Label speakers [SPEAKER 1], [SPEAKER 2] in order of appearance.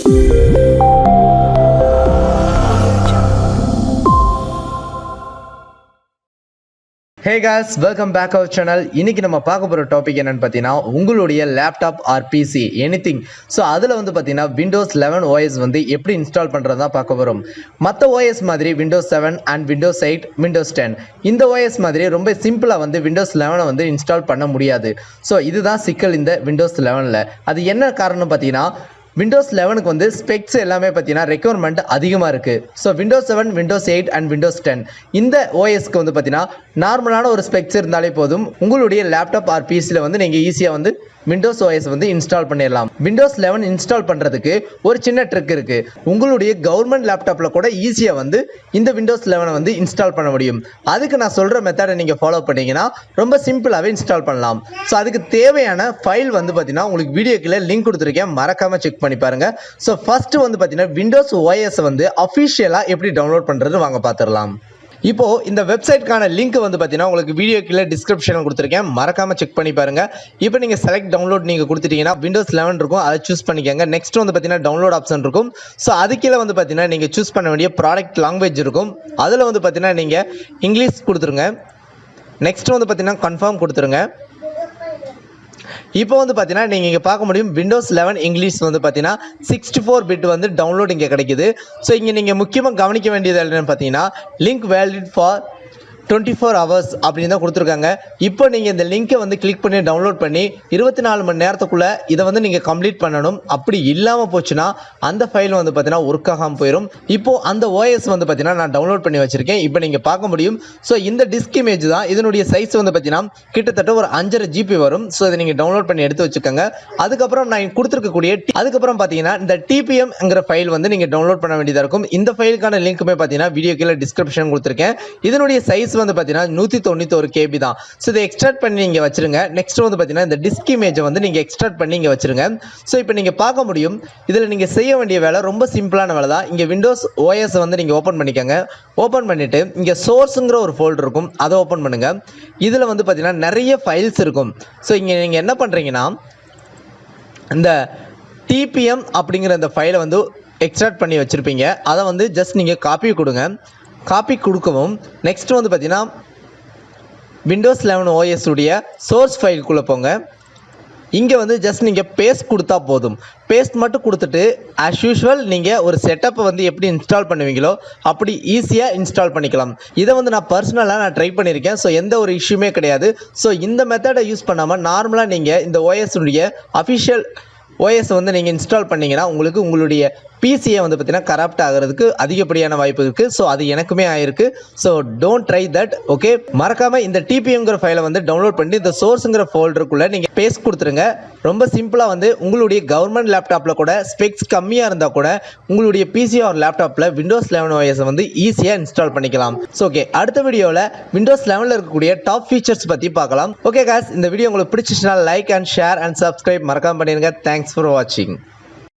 [SPEAKER 1] Hey guys, welcome back our channel. இன்னைக்கு நம்ம பார்க்க போற டாபிக் என்னன்னு பார்த்தீங்கன்னா உங்களுடைய laptop or PC anything. So அதில் வந்து பார்த்தீங்கன்னா விண்டோஸ் 11 OS வந்து எப்படி இன்ஸ்டால் பண்ணுறதா பார்க்க போகிறோம். மற்ற OS மாதிரி விண்டோஸ் 7 அண்ட் விண்டோஸ் 8, விண்டோஸ் 10 இந்த OS மாதிரி ரொம்ப சிம்பிளாக வந்து விண்டோஸ் 11 வந்து இன்ஸ்டால் பண்ண முடியாது. ஸோ இதுதான் சிக்கல் இந்த விண்டோஸ் 11ல். அது என்ன காரணம் பார்த்தீங்கன்னா விண்டோஸ் 11க்கு வந்து ஸ்பெக்ஸ் எல்லாமே பார்த்தீங்கன்னா ரெக்யர்மெண்ட் அதிகமாக இருக்குது. So Windows 7, Windows 8 and Windows 10 இந்த ஓஎஸ்க்கு வந்து பார்த்தீங்கன்னா நார்மலான ஒரு ஸ்பெக்ஸ் இருந்தாலே போதும். உங்களுடைய லேப்டாப் ஆர் பிசியில் வந்து நீங்கள் ஈஸியாக வந்து விண்டோஸ் ஓஎஸ் வந்து இன்ஸ்டால் பண்ணிடலாம். விண்டோஸ் 11 இன்ஸ்டால் பண்ணுறதுக்கு ஒரு சின்ன ட்ரிக் இருக்குது. உங்களுடைய கவர்மெண்ட் லேப்டாப்பில் கூட ஈஸியாக வந்து இந்த விண்டோஸ் 11 வந்து இன்ஸ்டால் பண்ண முடியும். அதுக்கு நான் சொல்கிற மெத்தடை நீங்கள் ஃபாலோ பண்ணிங்கன்னா ரொம்ப சிம்பிளாகவே இன்ஸ்டால் பண்ணலாம். ஸோ அதுக்கு தேவையான ஃபைல் வந்து பார்த்தீங்கன்னா உங்களுக்கு வீடியோக்குள்ள லிங்க் கொடுத்துருக்கேன், மறக்காமல் செக் பண்ணி பாருங்க. ஸோ ஃபர்ஸ்ட் வந்து பார்த்தீங்கன்னா விண்டோஸ் ஓஎஸ் வந்து அஃபிஷியலாக எப்படி டவுன்லோட் பண்ணுறது வாங்க பார்த்துடலாம். இப்போ இந்த வெப்சைட்கான லிங்க் வந்து பார்த்தீங்கன்னா உங்களுக்கு வீடியோ கீழே டிஸ்கிரிப்ஷனில் கொடுத்துருக்கேன், மறக்காம செக் பண்ணி பாருங்க. இப்போ நீங்கள் செலக்ட் டவுன்லோட் நீங்கள் கொடுத்துட்டீங்கன்னா விண்டோஸ் 11 இருக்கும், அதை சூஸ் பண்ணிக்கோங்க. நெக்ஸ்ட் வந்து பார்த்தீங்கன்னா டவுன்லோட் ஆப்ஷன் இருக்கும். ஸோ அது கீழே வந்து பார்த்தீங்கன்னா நீங்கள் சூஸ் பண்ண வேண்டிய ப்ராடக்ட் லாங்குவேஜ் இருக்கும். அதில் வந்து பார்த்தீங்கன்னா நீங்கள் இங்கிலீஷ் கொடுத்துருங்க. நெக்ஸ்ட் வந்து பார்த்தீங்கன்னா கன்ஃபார்ம் கொடுத்துருங்க. இப்போ வந்து பார்த்தீங்கன்னா நீங்கள் இங்கே பார்க்க முடியும் விண்டோஸ் 11 இங்கிலீஷ் வந்து பார்த்தீங்கன்னா 64 பிட் வந்து டவுன்லோட் இங்கே கிடைக்குது. ஸோ இங்கே நீங்கள் முக்கியமாக கவனிக்க வேண்டியது என்னென்னு பார்த்தீங்கன்னா லிங்க் வேலிட் ஃபார் 24 hours அப்படின்னு தான் கொடுத்துருக்காங்க. இப்போ நீங்கள் இந்த லிங்கை வந்து கிளிக் பண்ணி டவுன்லோட் பண்ணி 24 மணி நேரத்துக்குள்ளே இதை வந்து நீங்கள் கம்ப்ளீட் பண்ணணும். அப்படி இல்லாமல் போச்சுன்னா அந்த ஃபைல் வந்து பார்த்தீங்கன்னா ஒர்க் ஆகாமல் போயிடும். இப்போது அந்த ஓஎஸ் வந்து பார்த்தீங்கன்னா நான் டவுன்லோட் பண்ணி வச்சுருக்கேன், இப்போ நீங்கள் பார்க்க முடியும். ஸோ இந்த டிஸ்க் இமேஜ் தான், இதனுடைய சைஸ் வந்து பார்த்தீங்கன்னா கிட்டத்தட்ட ஒரு 5.5 GB வரும். ஸோ இதை நீங்கள் டவுன்லோட் பண்ணி எடுத்து வச்சுக்கோங்க. அதுக்கப்புறம் நான் கொடுத்துருக்கக்கூடிய அதுக்கப்புறம் பார்த்தீங்கன்னா இந்த டிபிஎம்ங்கிற ஃபைல் வந்து நீங்கள் டவுன்லோட் பண்ண வேண்டியதாக இருக்கும். இந்த ஃபைலுக்கான லிங்க்குமே பார்த்தீங்கன்னா வீடியோ கீழே டிஸ்கிரிப்ஷன் கொடுத்துருக்கேன். இதனுடைய சைஸ் வந்து பார்த்தீங்கன்னா 191 KB தான். ஸோ இதை எக்ஸ்ட்ராக்ட் பண்ணி நீங்கள் வச்சிருங்க. நெக்ஸ்ட் வந்து பார்த்தீங்கன்னா இந்த டிஸ்க் இமேஜை வந்து நீங்கள் எக்ஸ்ட்ராக்ட் பண்ணி இங்கே வச்சிருங்க. ஸோ இப்போ நீங்கள் பார்க்க முடியும், இதில் நீங்கள் செய்ய வேண்டிய வேலை ரொம்ப சிம்பிளான வேலை தான். இங்கே விண்டோஸ் ஓஎஸ் வந்து நீங்கள் ஓப்பன் பண்ணிக்கோங்க. ஓப்பன் பண்ணிவிட்டு இங்கே சோர்ஸுங்கிற ஒரு ஃபோல்டர் இருக்கும், அதை ஓப்பன் பண்ணுங்கள். இதில் வந்து பார்த்தீங்கன்னா நிறைய ஃபைல்ஸ் இருக்கும். ஸோ இங்கே நீங்கள் என்ன பண்ணுறீங்கன்னா இந்த டிபிஎம் அப்படிங்கிற இந்த ஃபைலை வந்து எக்ஸ்ட்ராக்ட் பண்ணி வச்சுருப்பீங்க, அதை வந்து ஜஸ்ட் நீங்கள் காப்பி கொடுங்க. காப்பி கொடுக்கவும் நெக்ஸ்ட் வந்து பார்த்தீங்கன்னா விண்டோஸ் 11 OS உடைய சோர்ஸ் ஃபைலுக்குள்ளே போங்க. இங்கே வந்து ஜஸ்ட் நீங்கள் பேஸ்ட் கொடுத்தா போதும். பேஸ்ட் மட்டும் கொடுத்துட்டு ஆஸ் யூஷுவல் நீங்கள் ஒரு செட்டப்பை வந்து எப்படி இன்ஸ்டால் பண்ணுவீங்களோ அப்படி ஈஸியாக இன்ஸ்டால் பண்ணிக்கலாம். இதை வந்து நான் பர்சனலாக ட்ரை பண்ணியிருக்கேன். ஸோ எந்த ஒரு இஷ்யூமே கிடையாது. ஸோ இந்த மெத்தடை யூஸ் பண்ணாமல் நார்மலாக நீங்கள் இந்த ஓஎஸ் உடைய அஃபிஷியல் ஓஎஸ் வந்து நீங்கள் இன்ஸ்டால் பண்ணிங்கன்னா உங்களுக்கு உங்களுடைய பிசியை வந்து பார்த்தீங்கன்னா கரப்ட் ஆகிறதுக்கு அதிகப்படியான வாய்ப்பு இருக்குது. ஸோ அது எனக்குமே ஆயிருக்கு. So don't try that. Okay, மறக்காமல் இந்த டிபிஎம்ங்கிற ஃபைலை வந்து டவுன்லோட் பண்ணி இந்த சோர்ஸுங்கிற ஃபோல்டருக்குள்ளே நீங்கள் பேஸ்ட் கொடுத்துருங்க. ரொம்ப சிம்பிளாக வந்து உங்களுடைய கவர்மெண்ட் லேப்டாப்பில் கூட ஸ்பெக்ஸ் கம்மியாக இருந்தால் கூட உங்களுடைய பிசி ஆர் லேப்டாப்பில் விண்டோஸ் 11 OS வந்து ஈஸியாக இன்ஸ்டால் பண்ணிக்கலாம். ஸோ ஓகே, அடுத்த வீடியோவில் விண்டோஸ் 11ல் இருக்கக்கூடிய டாப் ஃபீச்சர்ஸ் பற்றி பார்க்கலாம். ஓகே காய்ஸ், இந்த வீடியோ உங்களுக்கு பிடிச்சிச்சுன்னா like and share and subscribe மறக்காம பண்ணிடுங்க. தேங்க்ஸ் ஃபார் வாட்சிங்.